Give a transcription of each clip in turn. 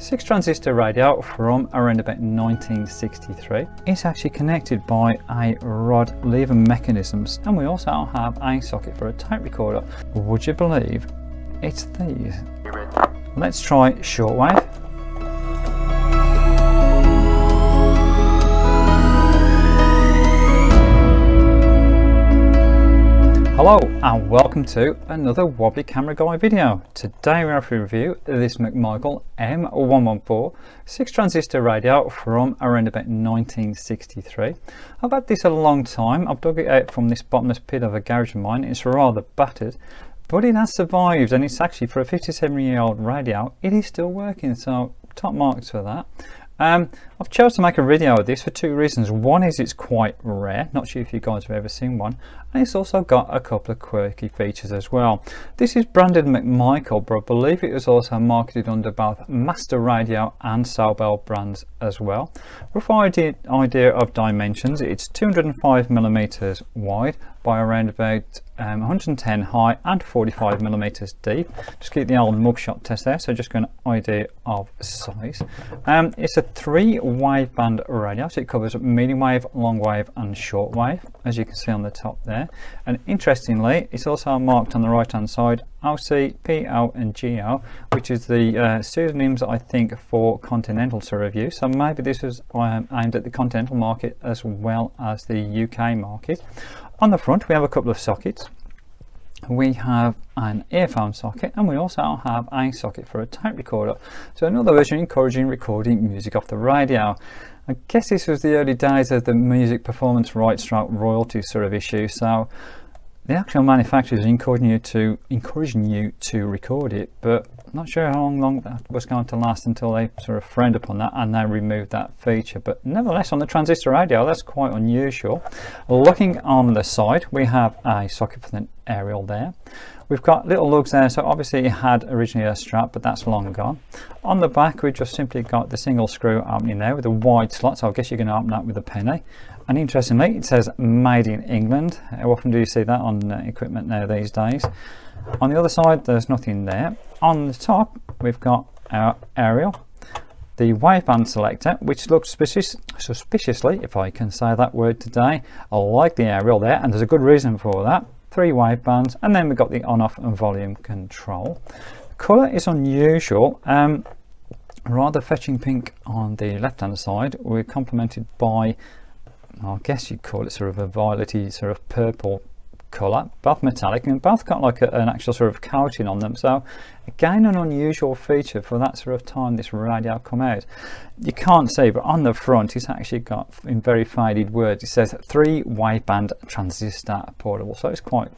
6 transistor radio from around about 1963. It's actually connected by a rod lever mechanisms, and we also have a socket for a tape recorder. Would you believe it's these? Let's try shortwave. Hello and welcome to another Wobbly Camera Guy video. Today we have to review this McMichael M114 6 transistor radio from around about 1963. I've had this a long time. I've dug it out from this bottomless pit of a garage of mine. It's rather battered, but it has survived, and it's actually, for a 57-year-old radio, it is still working, so top marks for that. I've chosen to make a video of this for 2 reasons. One is it's quite rare, not sure if you guys have ever seen one, and it's also got a couple of quirky features as well. This is branded McMichael, but I believe it was also marketed under both Master Radio and Sobel brands as well. Rough idea of dimensions, it's 205mm wide by around about 110 high and 45mm deep. Just keep the old mugshot test there, so just an idea of size. It's a 3 waveband radio, so it covers medium wave, long wave and short wave, as you can see on the top there. And interestingly, it's also marked on the right hand side OC, PO and GO, which is the pseudonyms, I think, for continental sort of use. So maybe this was aimed at the continental market as well as the UK market. On the front we have a couple of sockets. We have an earphone socket, and we also have a socket for a tape recorder. So another version encouraging recording music off the radio. I guess this was the early days of the music performance rights stroke royalty sort of issue, so the actual manufacturer is encouraging you to record it, but I'm not sure how long that was going to last until they sort of frowned upon that and they removed that feature. But nevertheless, on the transistor radio, that's quite unusual. Looking on the side, we have a socket for the aerial there. We've got little lugs there, so obviously it had originally a strap, but that's long gone. On the back, we've just simply got the single screw opening there with a wide slot, so I guess you can open that with a penny. And interestingly, it says made in England. How often do you see that on equipment now these days? On the other side, there's nothing there. On the top, we've got our aerial, the waveband selector, which looks suspiciously, if I can say that word today, I like the aerial there, and there's a good reason for that. 3 wavebands, and then we've got the on, off and volume control. Colour is unusual, rather fetching pink on the left hand side. We're complemented by, I guess you'd call it sort of a violety sort of purple colour, both metallic, and both got like an actual sort of coating on them. So again, an unusual feature for that sort of time this radio come out. You can't see, but on the front it's actually got, in very faded words, it says 3 waveband transistor portable. So it's quite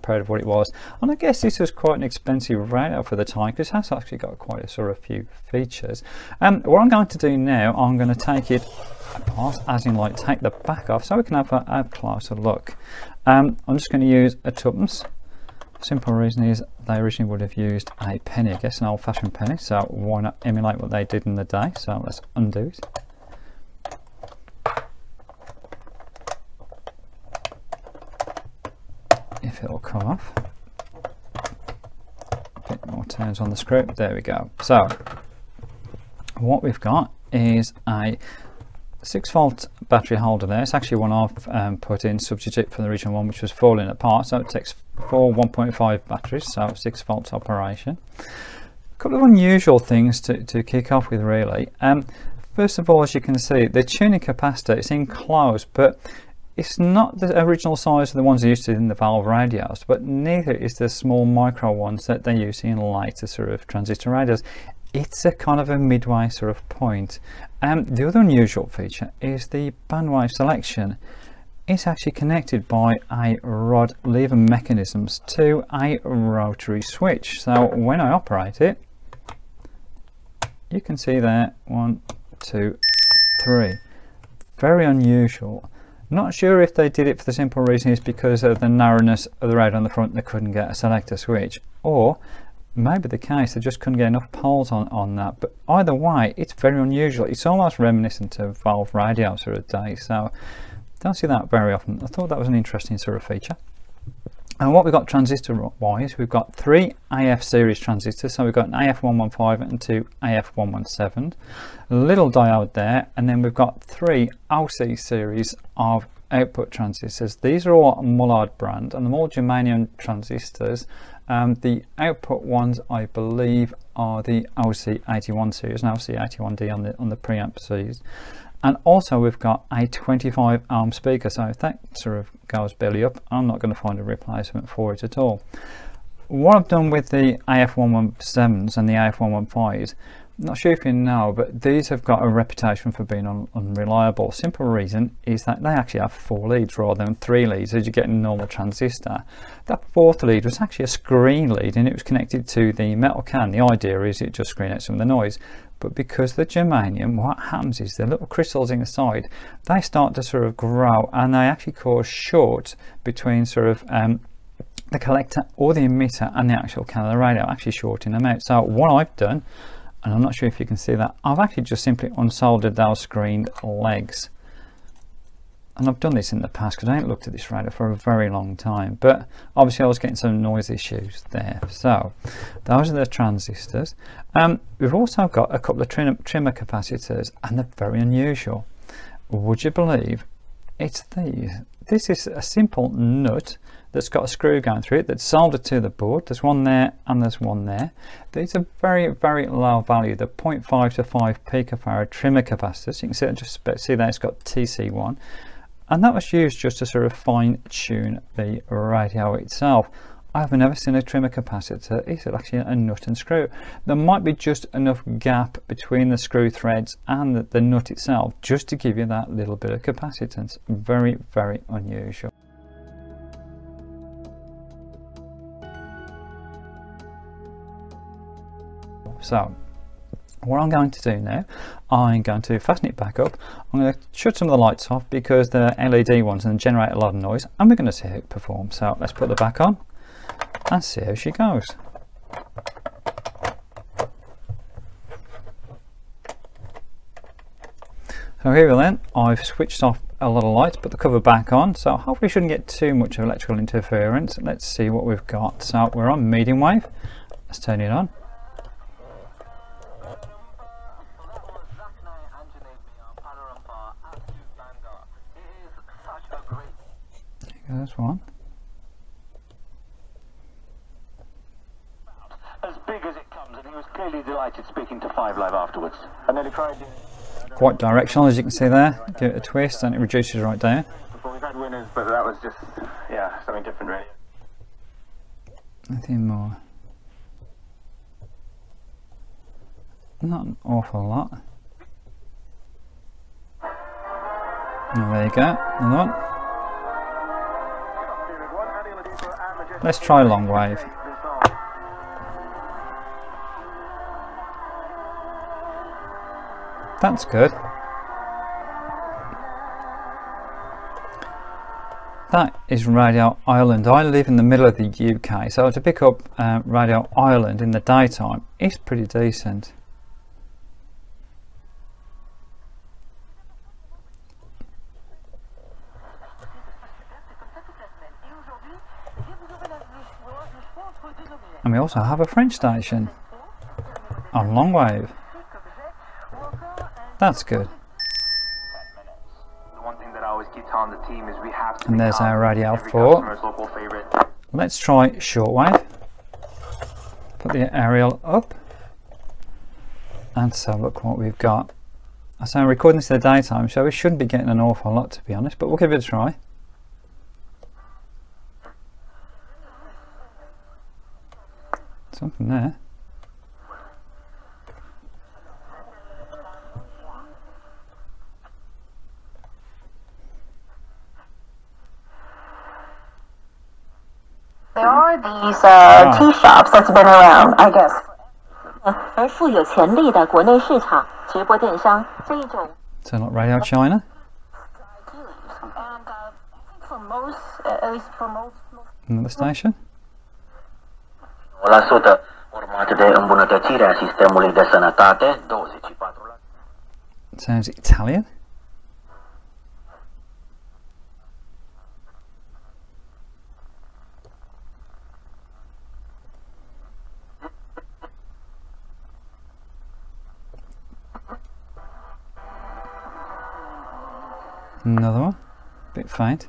proud of what it was, and I guess this was quite an expensive radio for the time, because it has actually got quite a sort of few features. What I'm going to do now, I'm going to take it apart, as in like take the back off, so we can have a closer look. I'm just going to use a tuppence. Simple reason is they originally would have used a penny, I guess, an old-fashioned penny, so why not emulate what they did in the day? So let's undo it. If it'll come off. A bit more turns on the screw. There we go. So what we've got is a 6-volt battery holder there. It's actually one I've put in substitute for the original one, which was falling apart, so it takes 4 1.5 batteries, so 6 volts operation. A couple of unusual things to kick off with, really. First of all, as you can see, the tuning capacitor is enclosed, but it's not the original size of the ones they used to in the valve radios, but neither is the small micro ones that they use in later sort of transistor radios. It's a kind of a midway sort of point. The other unusual feature is the bandwave selection. It's actually connected by a rod lever mechanisms to a rotary switch. So when I operate it, you can see there 1, 2, 3. Very unusual. Not sure if they did it for the simple reason is because of the narrowness of the radio on the front, they couldn't get a selector switch, or maybe the case they just couldn't get enough poles on that. But either way, it's very unusual. It's almost reminiscent of valve radio sort of days, so don't see that very often. I thought that was an interesting sort of feature. And what we've got transistor wise, we've got 3 AF series transistors, so we've got an AF115 and 2 AF117, a little diode there, and then we've got 3 LC series of output transistors. These are all Mullard brand, and the more germanium transistors, the output ones I believe are the LC81 series and LC81D on the preamp series. And also we've got a 25 ohm speaker, so if that sort of goes belly up, I'm not going to find a replacement for it at all. What I've done with the AF117s and the AF115s, I'm not sure if you know, but these have got a reputation for being unreliable. Simple reason is that they actually have 4 leads rather than 3 leads as you get in a normal transistor. That 4th lead was actually a screen lead, and it was connected to the metal can. The idea is it just screen out some of the noise. But because the germanium, what happens is the little crystals inside, they start to sort of grow, and they actually cause short between sort of the collector or the emitter and the actual can of the radio, actually shorting them out. So what I've done, and I'm not sure if you can see that, I've actually just simply unsoldered those screened legs. And I've done this in the past because I haven't looked at this radio for a very long time, but obviously I was getting some noise issues there. So those are the transistors. We've also got a couple of trimmer capacitors, and they're very unusual. Would you believe it's these? This is a simple nut that's got a screw going through it that's soldered to the board. There's one there and there's one there. These are very, very low value. They're 0.5 to 5 picofarad trimmer capacitors. You can see that it's got TC1. And that was used just to sort of fine tune the radio itself. I've never seen a trimmer capacitor. It's actually a nut and screw. There might be just enough gap between the screw threads and the nut itself just to give you that little bit of capacitance. Very, very unusual. So what I'm going to do now, I'm going to fasten it back up. I'm going to shut some of the lights off because they're LED ones and generate a lot of noise, and we're going to see how it performs. So let's put the back on and see how she goes. So here we go then, I've switched off a lot of lights, put the cover back on, so hopefully shouldn't get too much of electrical interference. Let's see what we've got. So we're on medium wave, let's turn it on. There's one. As big as it comes, and he was clearly delighted speaking to 5 Live afterwards. I nearly cried. Quite directional, as you can see there. Give it a twist and it reduces right down. Before we've had winners, but that was just, yeah, something different really. Nothing more. Not an awful lot. Oh, there you go, another one. Let's try long wave. That's good. That is Radio Ireland. I live in the middle of the UK, so to pick up Radio Ireland in the daytime is pretty decent. And we also have a French station on long wave. That's good. And there's our radio 4. Let's try shortwave. Put the aerial up. And so look what we've got. So I'm recording this in the daytime, so we shouldn't be getting an awful lot, to be honest, but we'll give it a try. Something there. There are these tea shops that's been around, I guess. 而富有潜力的国内市场直播电商这一种。 So not Radio China. Another station. Sounds Italian. Another one, a bit faint.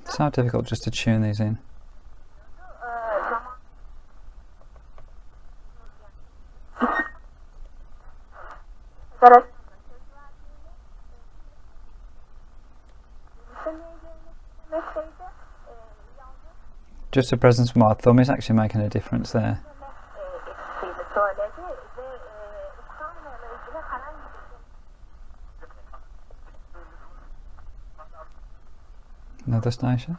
It's so difficult just to tune these in. Just the presence of my thumb is actually making a difference there. Another station.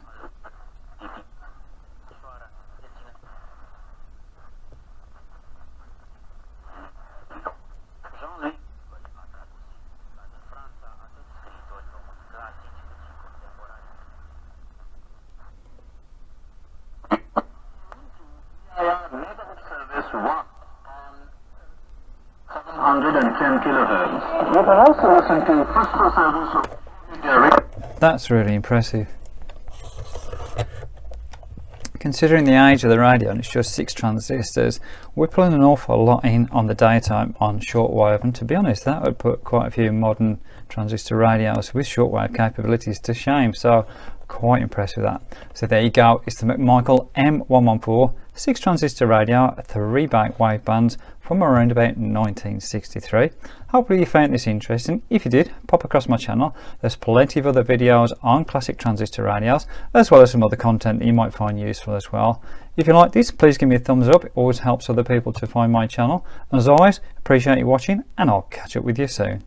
Service 1 on 710 kilohertz. You can also listen to crystal service. That's really impressive. Considering the age of the radio and it's just 6 transistors, we're pulling an awful lot in on the daytime on shortwave, and to be honest that would put quite a few modern transistor radios with shortwave capabilities to shame, so quite impressed with that. So there you go, it's the McMichael M114 6 transistor radio, 3 bank wavebands from around about 1963. Hopefully you found this interesting. If you did, pop across my channel. There's plenty of other videos on classic transistor radios, as well as some other content that you might find useful as well. If you like this, please give me a thumbs up. It always helps other people to find my channel. And as always, appreciate you watching, and I'll catch up with you soon.